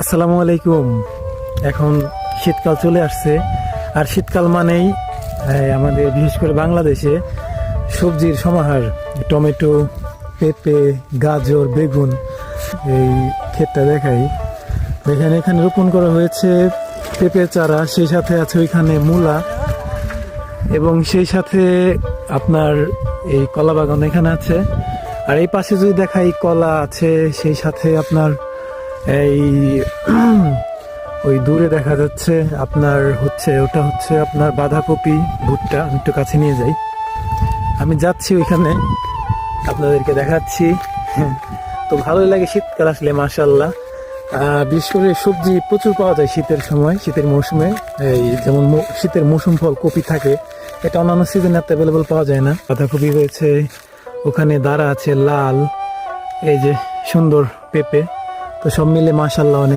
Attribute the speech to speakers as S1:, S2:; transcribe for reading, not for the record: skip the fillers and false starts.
S1: আসসালামু আলাইকুম। এখন শীতকাল চলে আসছে, আর শীতকাল মানেই আমাদের বিশেষ করে বাংলাদেশে সবজির সমাহার। টমেটো, পেঁপে, গাজর, বেগুন। এই ক্ষেতটা দেখাই, দেখেন এখানে রোপণ করা হয়েছে পেঁপে চারা, সেই সাথে আছে ওইখানে মূলা, এবং সেই সাথে আপনার এই কলা বাগান এখানে আছে। আর এই পাশে যদি দেখাই, কলা আছে, সেই সাথে আপনার এই ওই দূরে দেখা যাচ্ছে আপনার ওটা হচ্ছে আপনার বাঁধাকপি, ভুট্টা। আমি একটু কাছে নিয়ে যাই, আমি যাচ্ছি ওইখানে, আপনাদেরকে দেখাচ্ছি। তো ভালোই লাগে শীতকাল আসলে, মাশাআল্লাহ। বিশেষ করে সবজি প্রচুর পাওয়া যায় শীতের সময়, শীতের মৌসুমে। এই যেমন শীতের মৌসুম ফল কপি থাকে, এটা অন্যান্য সিজনে এত অ্যাভেলেবল পাওয়া যায় না। বাঁধাকপি রয়েছে, ওখানে দাঁড়া আছে লাল, এই যে সুন্দর পেঁপে। তো সব মিলে মাশাআল্লাহ অনেক